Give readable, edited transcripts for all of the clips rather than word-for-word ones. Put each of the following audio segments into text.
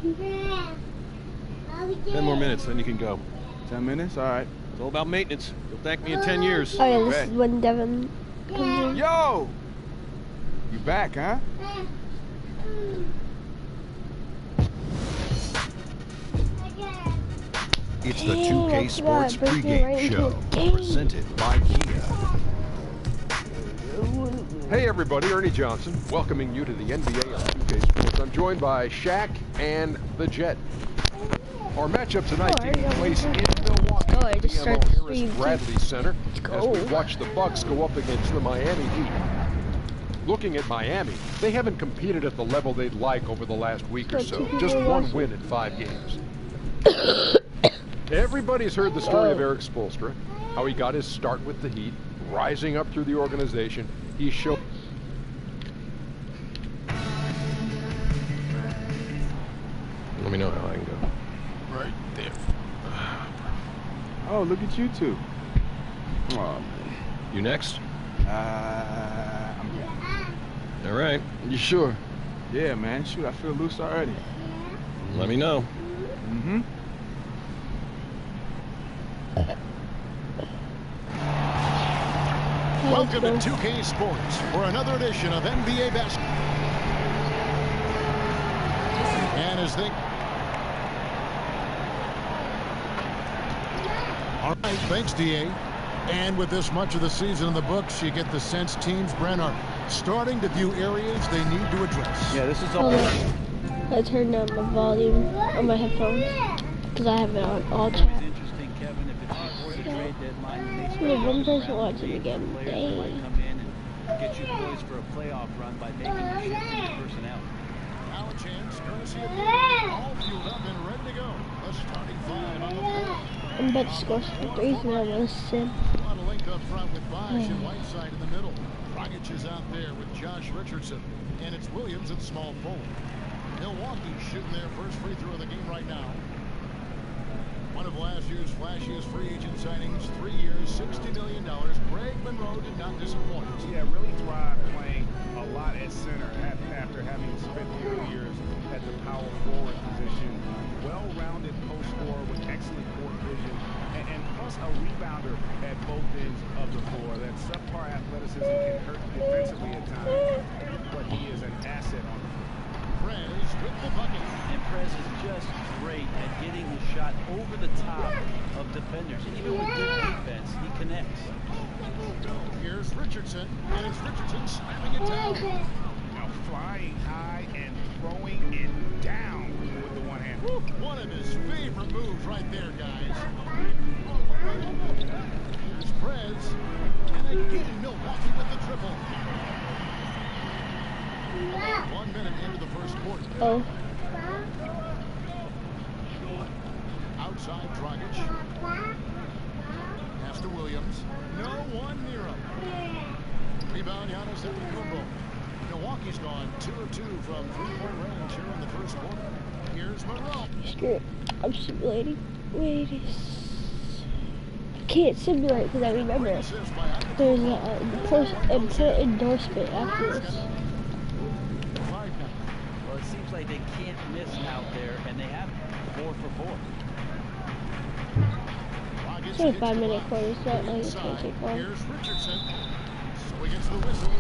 10 more minutes, then you can go. 10 minutes? All right. It's all about maintenance. You'll thank me in 10 years. Oh, yeah, this is when Devin comes in. Yo! You back, huh? It's the 2K Sports pregame show, presented by Kia. Hey everybody, Ernie Johnson, welcoming you to the NBA on 2K Sports. I'm joined by Shaq and the Jet. Our matchup tonight taking place in Milwaukee at the BMO Harris Bradley Center as we watch the Bucks go up against the Miami Heat. Looking at Miami, they haven't competed at the level they'd like over the last week or so. Just one win in 5 games. Everybody's heard the story of Eric Spoelstra, how he got his start with the Heat, rising up through the organization. He showed... Let me know how I can go. Right there. Oh, look at you two. Oh, man. You next? I'm good. All right. You sure? Yeah, man. Shoot, I feel loose already. Let me know. Mm-hmm. Welcome to 2K Sports for another edition of NBA basketball. And as they... All right, thanks, DA. And with this much of the season in the books, you get the sense teams, Brent, are starting to view areas they need to address. Yeah, this is all. I turned down the volume on my headphones because I have it on all chat. Only one person watching again. Dang. Get you poised for a playoff run by making a shift in your personnel. Now a chance, courtesy of all fueled up and ready to go. The starting 5 on the floor. I'm about to score some threes and I'm gonna sim. A lot of length up front with Bosch and Whiteside in the middle. Dragic is out there with Josh Richardson. And it's Williams at small forward. Milwaukee shooting their first free throw of the game right now. One of last year's flashiest free agent signings, 3 years, $60 million. Greg Monroe did not disappoint. Yeah, really thrived playing a lot at center after having spent 3 years at the power forward position. Well-rounded post scorer with excellent court vision, and plus a rebounder at both ends of the floor. That subpar athleticism can hurt defensively at times, but he is an asset on the floor. Prez with the bucket. And Prez is just great at getting the shot over the top of defenders. Even with good defense, he connects. Here's Richardson, and it's Richardson slamming it down. Now flying high and throwing it down with the one hand. One of his favorite moves right there, guys. Here's Prez, and again Milwaukee with the triple. 1 minute into the first quarter. Oh. Outside Dragic. Pass to Williams. No one near him. Rebound Giannis Antetokounmpo. Milwaukee's gone 2 of 2 from three-point range here in the first quarter. Here's Monroe. Screw it. I'm simulating. Wait. I can't simulate because I remember there's an important endorsement after this. Well, it seems like they can't miss out there, and they have 4 for 4. It's only 5-minute quarters, not like it's going to take long. Here's Richardson. So he gets the whistle.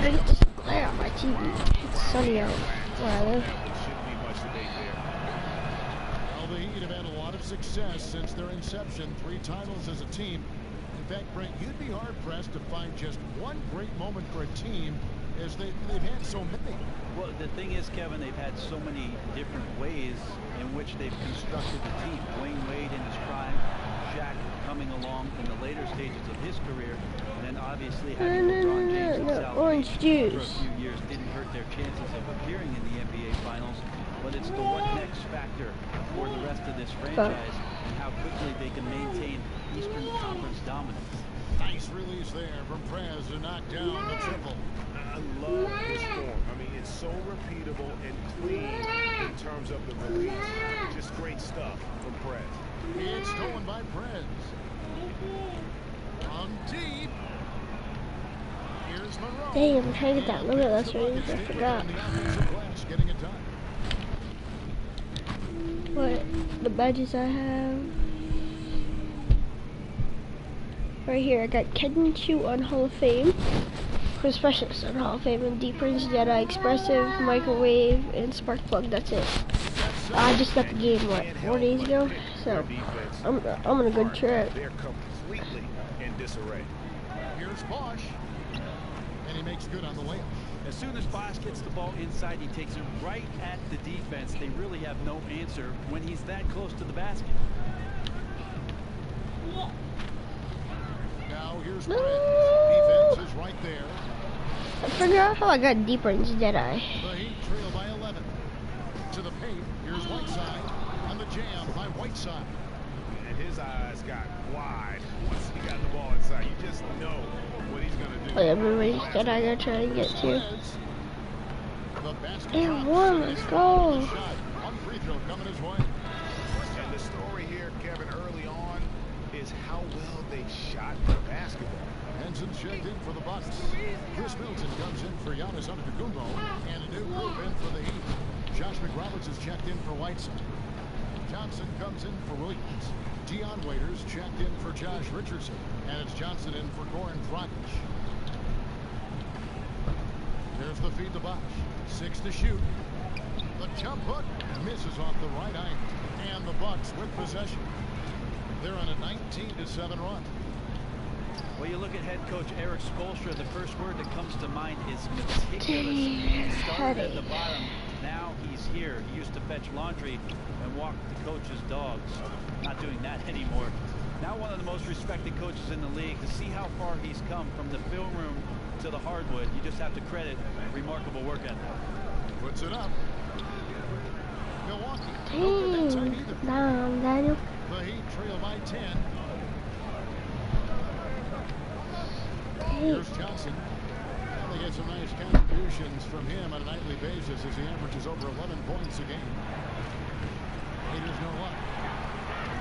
I get this glare on my TV. It's sunny out where I live. Well, the Heat have had a lot of success since their inception. 3 titles as a team. In fact, Brent, you'd be hard-pressed to find just one great moment for a team as they've had so many. Well, the thing is, Kevin, they've had so many different ways in which they've constructed the team. Dwayne Wade in his prime, Shaq coming along in the later stages of his career, and then obviously having LeBron James himself orange juice for a few years didn't hurt their chances of appearing in the NBA Finals. But it's the what next factor for the rest of this franchise and how quickly they can maintain Eastern Conference dominance. Nice release there from Prez to knock down the triple. I love this form. I mean, it's so repeatable and clean in terms of the release. Just great stuff from Prez. It's stolen by Prez. From deep. Here's Monroe. Dang, I'm trying to get that limitless range. I forgot. Getting it done. the badges I have. Right here, I got Kdog on Hall of Fame, for Specialist on Hall of Fame, and Deep Range Jedi, Expressive, Microwave, and Spark Plug. That's it. I just got the game, what, 4 days ago? So, I'm on a good trip. They're completely in disarray. Here's Bosch. And he makes good on the layup. As soon as Bosch gets the ball inside, he takes it right at the defense. They really have no answer when he's that close to the basket. Now here's Brent. Defense is right there. I figured out how I got Deep Range Jedi. The Heat trail by 11. To the paint. Here's Whiteside. On the jam by Whiteside. And his eyes got wide once he got the ball inside. You just know what he's going to do. Oh yeah, everybody's Jedi I gotta try to get to. The basket And drops. one, let's go. One free throw coming his way. And the story here, Kevin, early on is how well they shot the basketball. Henson's checked in for the Bucks. Chris Middleton comes in for Giannis Antetokounmpo, and a new group in for the Heat. Josh McRoberts is checked in for Whiteside. Johnson comes in for Williams. Dion Waiters checked in for Josh Richardson, and it's Johnson in for Goran Dragic. There's the feed to Bosch. 6 to shoot. The jump hook misses off the right angle, and the Bucks with possession. They're on a 19-7 run. Well, you look at head coach Eric Spoelstra, the first word that comes to mind is meticulous. He started at the bottom, now he's here. He used to fetch laundry and walk the coach's dogs. Not doing that anymore. Now one of the most respected coaches in the league. To see how far he's come from the film room to the hardwood, you just have to credit remarkable work ethic. Puts it up. Milwaukee. Damn, Daniel. The Heat trail by 10. Here's Johnson. And they get some nice contributions from him on a nightly basis as he averages over 11 points a game. Haters know what.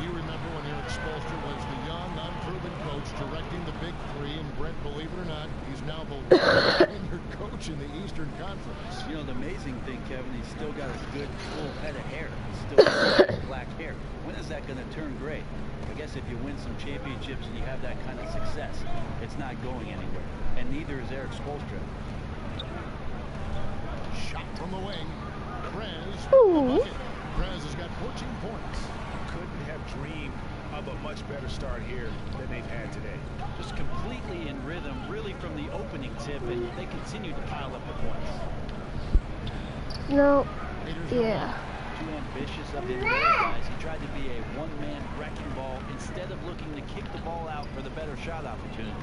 You remember when Eric Spoelstra was the young, unproven coach directing the Big Three, and Brett, believe it or not, he's now the tenured coach in the Eastern Conference. You know, the amazing thing, Kevin, he's still got a good full head of hair. He's still got black hair. When is that going to turn gray? I guess if you win some championships and you have that kind of success, it's not going anywhere. And neither is Eric Spoelstra. Shot from the wing. Prez. Ooh. Prez has got 14 points. Couldn't have dreamed of a much better start here than they've had today. Just completely in rhythm, really from the opening tip, and they continue to pile up the points. No. Yeah. Too ambitious of him, guys. He tried to be a one-man wrecking ball instead of looking to kick the ball out for the better shot opportunity.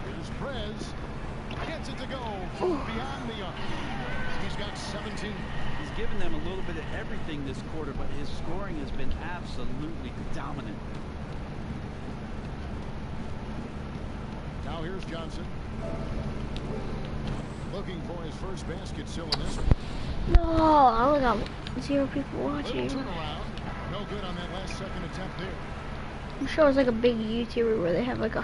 Here's Prez. Gets it to go from beyond the arc. He's got 17. He's given them a little bit of everything this quarter, but his scoring has been absolutely dominant. Now here's Johnson. Looking for his first basket still in this one. No, I only got 0 people watching. Little turnaround. No good on that last second attempt there. I'm sure it's like a big YouTuber where they have like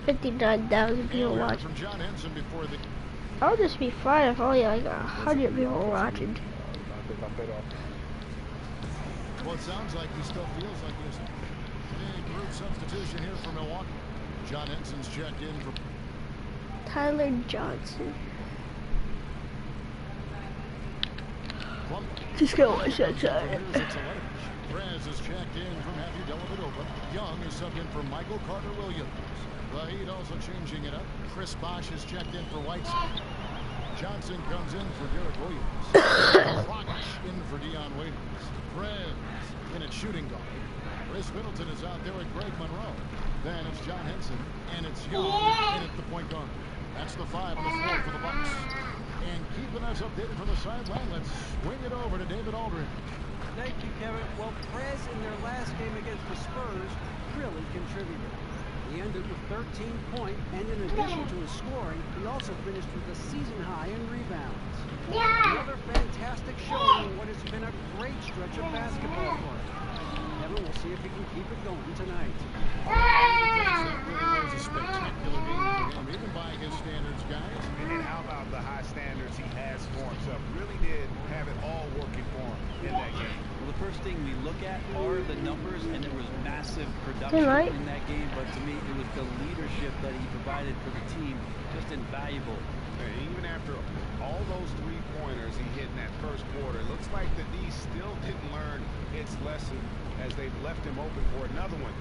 59,000 people watching. From John Henson before the... I'll just be fine if only like 100 people watching. Well, it sounds like he still feels like there's a big group substitution here for Milwaukee. John Henson's checked in for... Tyler Johnson. Just go watch that side. Prez is checked in from Matthew Dellavedova. Young is subbed in for Michael Carter-Williams. The Heat also changing it up. Chris Bosch is checked in for Whiteside. Johnson comes in for Derek Williams. Dragic in for Dion Waiters. Prez in at shooting guard. Chris Middleton is out there with Greg Monroe. Then it's John Henson, and it's Young in at the point guard. That's the 5 on the floor for the Bucks. And keeping us updated from the sideline, let's swing it over to David Aldridge. Thank you, Kevin. Well, Prez in their last game against the Spurs really contributed. He ended with 13 points, and in addition to his scoring, he also finished with a season high in rebounds. Another fantastic showing in what has been a great stretch of basketball for him. Kevin, we'll see if he can keep it going tonight. It was a spectacular game for him, even by his standards, guys. And how about the high standards he has for himself? Really did have it all working for him in that game. Well, the first thing we look at are the numbers, and there was massive production in that game, but to me it was the leadership that he provided for the team, just invaluable. Even after all those three-pointers he hit in that first quarter, it looks like the D still didn't learn its lesson as they've left him open for another one.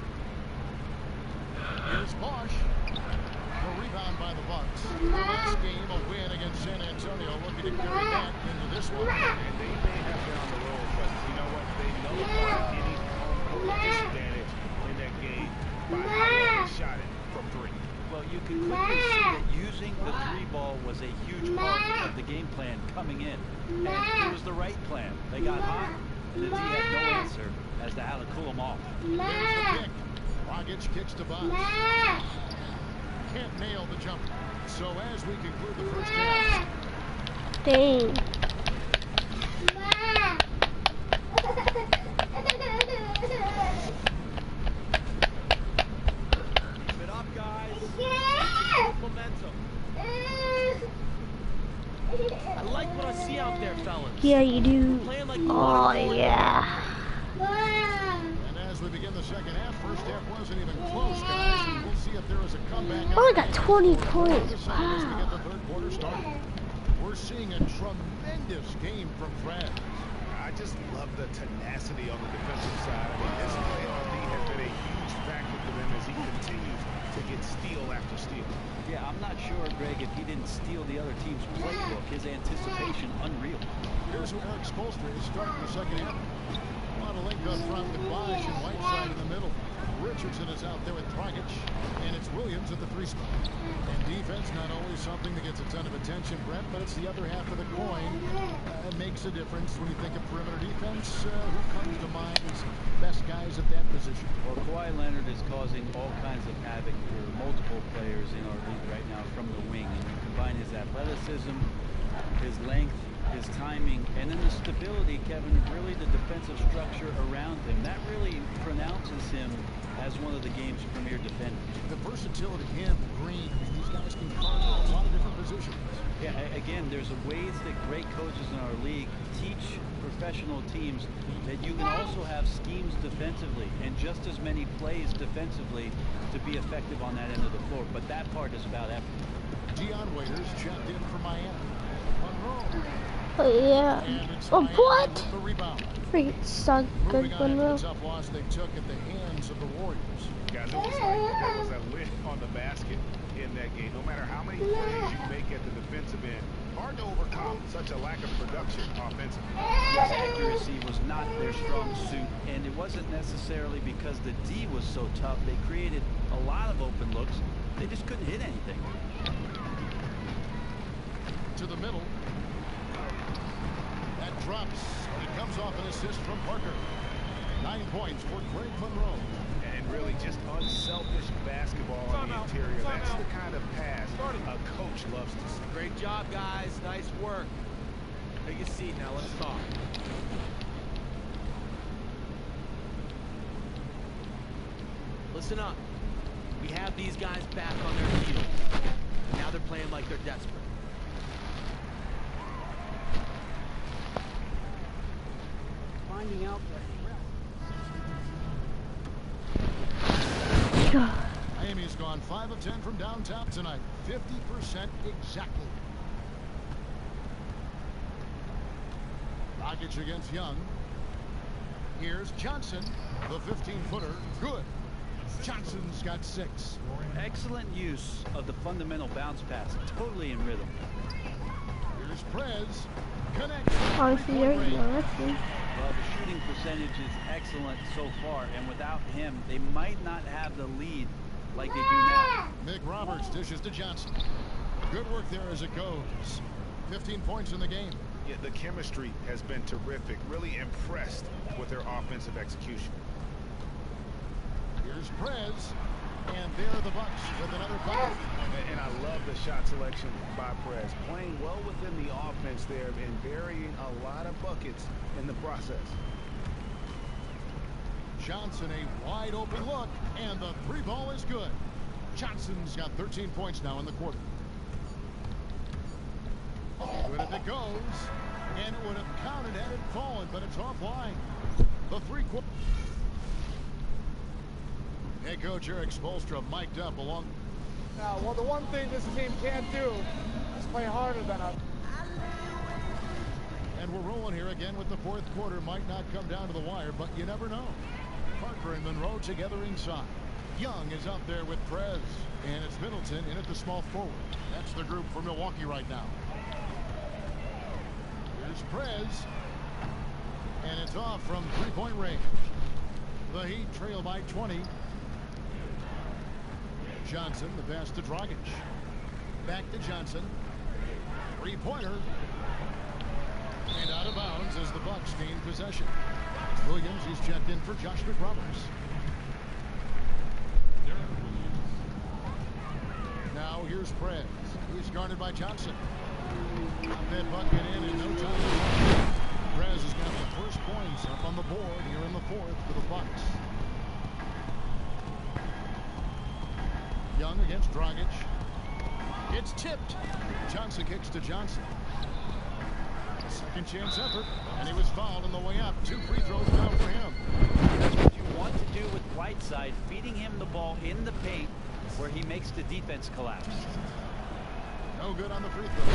Here's Bosch. The rebound by the Bucks. Next game, a win against San Antonio, looking to carry that into this one. And they may have been on the road, but you know what? They nullified any home court disadvantage in that game by how well they shot it from three. Well, you can quickly see that using the three ball was a huge part of the game plan coming in. And it was the right plan. They got hot, and the D had no answer as to how to cool them off. There's the pick. Dragic kicks to Bosch. Can't nail the jumper. So as we conclude the first half. Dang. Keep it up, guys. Momentum. I like what I see out there, fellas. Yeah, you do. Playing like Oh, yeah. And as we begin the second half, first half wasn't even close, guys. And we'll see if there is a comeback. Oh, I got 20 points. As we Wow. get the third quarter started. We're seeing a tremendous game from Fred. I just love the tenacity on the defensive side. I mean, his play on D has been a huge factor for them as he continues to get steal after steal. Yeah, I'm not sure, Greg, if he didn't steal the other team's playbook. His anticipation, unreal. Here's where Eric Spoelstra is starting the second half. On a link up front with Bosch and Whiteside in the middle. Richardson is out there with Dragic, and it's Williams at the three spot. And defense, not always something that gets a ton of attention, Brent, but it's the other half of the coin. It makes a difference when you think of perimeter defense. Who comes to mind as best guys at that position? Well, Kawhi Leonard is causing all kinds of havoc for multiple players in our league right now from the wing. And you combine his athleticism, his length, his timing, and then the stability, Kevin, really the defensive structure around him. That really pronounces him as one of the game's premier defenders. The versatility, him, Green, I mean, these guys can carve a lot of different positions. Yeah, again, there's ways that great coaches in our league teach professional teams that you can also have schemes defensively and just as many plays defensively to be effective on that end of the floor. But that part is about effort. Dion Waiters checked in for Miami. Monroe. Oh, yeah. Oh, what? The rebound. Freaking suck. Good Moving on one, to the tough loss they took at the hands of the Warriors. Guys, it was like there was a lid on the basket in that game. No matter how many plays you make at the defensive end, hard to overcome such a lack of production offensively. Yes, accuracy was not their strong suit, and it wasn't necessarily because the D was so tough. They created a lot of open looks. They just couldn't hit anything. To the middle. That drops. It comes off an assist from Parker. 9 points for Greg Monroe. And really just unselfish basketball on the interior. That's the kind of pass a coach loves to see. Great job, guys. Nice work. Take a seat now. Let's talk. Listen up. We have these guys back on their feet. Now they're playing like they're desperate. Finding out that Miami's gone 5 of 10 from downtown tonight. 50% exactly. Dragic against Young. Here's Johnson. The 15-footer. Good. Johnson's got 6. Excellent use of the fundamental bounce pass. Totally in rhythm. Here's Prez. Connects. Honestly, you're Well, the shooting percentage is excellent so far, and without him, they might not have the lead like they do now. Nick Roberts dishes to Johnson. Good work there as it goes. 15 points in the game. Yeah, the chemistry has been terrific. Really impressed with their offensive execution. Here's Prez. And there are the Bucks with another bucket. And I love the shot selection by Prez. Playing well within the offense there and varying a lot of buckets in the process. Johnson, a wide open look, and the 3-ball is good. Johnson's got 13 points now in the quarter. Good if it goes, and it would have counted had it fallen, but it's offline. The three-quarter. Head coach Eric Spoelstra mic'd up along. Now, well, the one thing this team can't do is play harder than us. And we're rolling here again with the fourth quarter. Might not come down to the wire, but you never know. Parker and Monroe together inside. Young is up there with Prez. And it's Middleton in at the small forward. That's the group for Milwaukee right now. Here's Prez. And it's off from three-point range. The Heat trail by 20. Johnson, the pass to Dragic. Back to Johnson. Three-pointer. And out of bounds as the Bucks gain possession. Williams, he's checked in for Josh McRoberts. Now here's Prez. He's guarded by Johnson. Got that bucket in no time. Prez has got the first points up on the board here in the fourth for the Bucks. Young against Dragic. It's tipped. Johnson kicks to Johnson. Second chance effort, and he was fouled on the way up. 2 free throws now for him. That's what you want to do with Whiteside, feeding him the ball in the paint where he makes the defense collapse. No good on the free throw.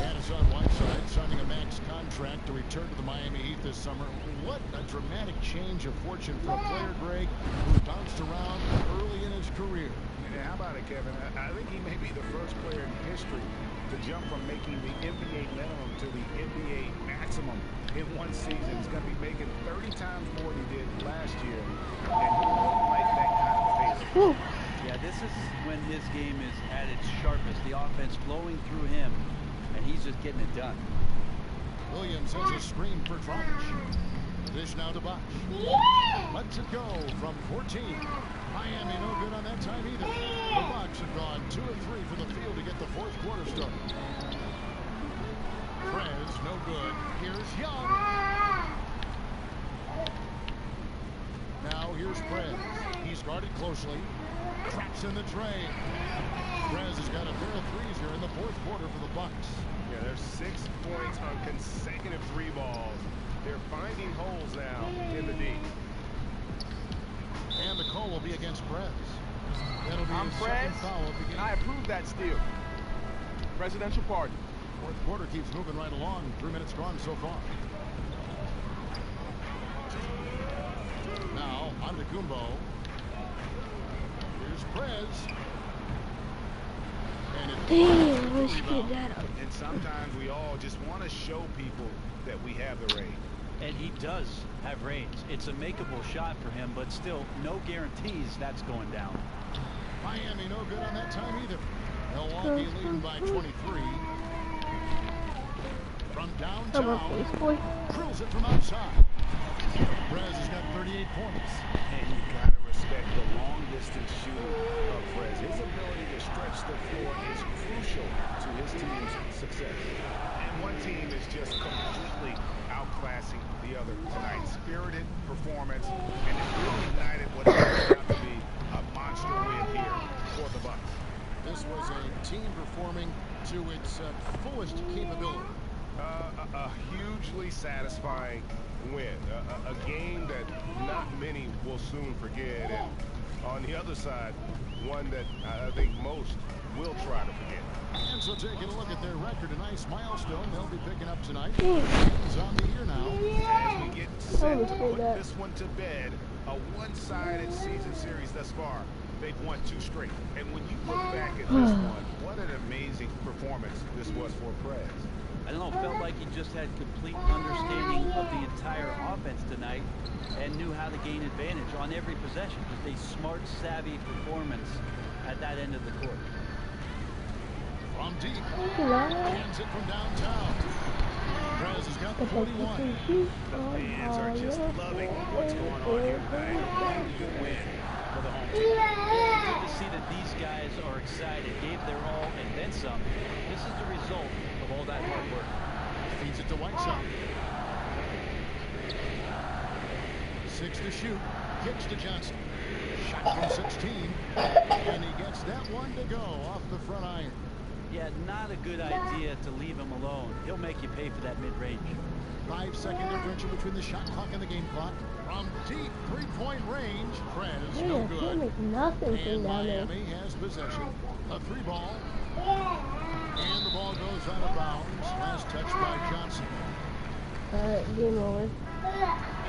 And it's on Whiteside signing a max contract to return to the Miami Heat this summer. What a dramatic change of fortune for a player, Greg, who bounced around early in his career. Yeah, how about it, Kevin? I think he may be the first player in history to jump from making the NBA minimum to the NBA maximum in one season. He's going to be making 30 times more than he did last year. And he won't like that kind of pace. Yeah, this is when his game is at its sharpest. The offense flowing through him, and he's just getting it done. Williams has a screen for Dragic. Dish now to Bosch. Lets it go from 14. Miami no good on that time either. The Bucks have gone 2 of 3 for the field to get the fourth quarter started. Prez no good. Here's Young. Now here's Prez. He's guarded closely. Traps in the tray. Prez has got a pair of threes here in the fourth quarter for the Bucks. Yeah, there's 6 points on consecutive 3 balls. They're finding holes now in the D. And the call will be against Prez. That'll be I'm his Prez, second foul of the game. and I approve that steal. Presidential pardon. Fourth quarter keeps moving right along. 3 minutes gone so far. Now on to Kumbo. Here's Prez. And Damn, let's get that up. And sometimes we all just want to show people that we have the range. And he does have range. It's a makeable shot for him, but still no guarantees that's going down. Miami no good on that time either. Milwaukee leading by 23. From downtown, drills it from outside. Prez has got 38 points. And you gotta respect the long distance shooting of Prez. His ability to stretch the floor is crucial to his team's success. And one team is just completely outclassing the other tonight. Spirited performance, and it really ignited what turned out to be a monster win here for the Bucks. This was a team performing to its fullest capability. A hugely satisfying win. A game that not many will soon forget. And on the other side, one that I think most will try to forget. And so taking a look at their record, a nice milestone they'll be picking up tonight. It's on the year now. As we get set to put this one to bed, a one-sided season series thus far. They've won 2 straight. And when you look back at this one, what an amazing performance this was for Prez. I don't know, felt like he just had complete understanding of the entire offense tonight and knew how to gain advantage on every possession. Just a smart, savvy performance at that end of the court. From deep, hands it from downtown. Prez has got 41. The fans are just loving what's going on here tonight. A good win for the home team. Good to see that these guys are excited, gave their all, and then some. This is the result of all that hard work. Feeds it to Whiteside. 6 to shoot. Kicks to Johnson. Shot from 16. And he gets that one to go off the front iron. Yeah, not a good idea to leave him alone. He'll make you pay for that mid-range. 5-second differential between the shot clock and the game clock. From deep three-point range, Prez, no Yeah, good. can't make nothing from And down there. Miami has possession. A three ball. And the ball goes out of bounds. Last touch by Johnson. Game over.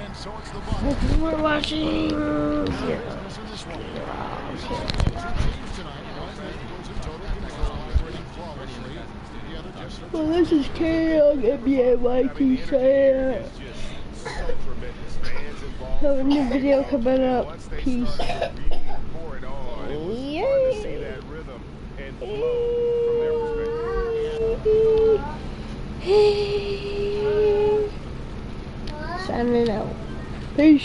And so it's the Bucks. We're watching. Business in this one. Two teams tonight. One that was in total control, operating flawlessly. The other just Well, this is Kdog, Agenpineappleyt saying. Have a new video coming up. Peace. Signing out. Peace.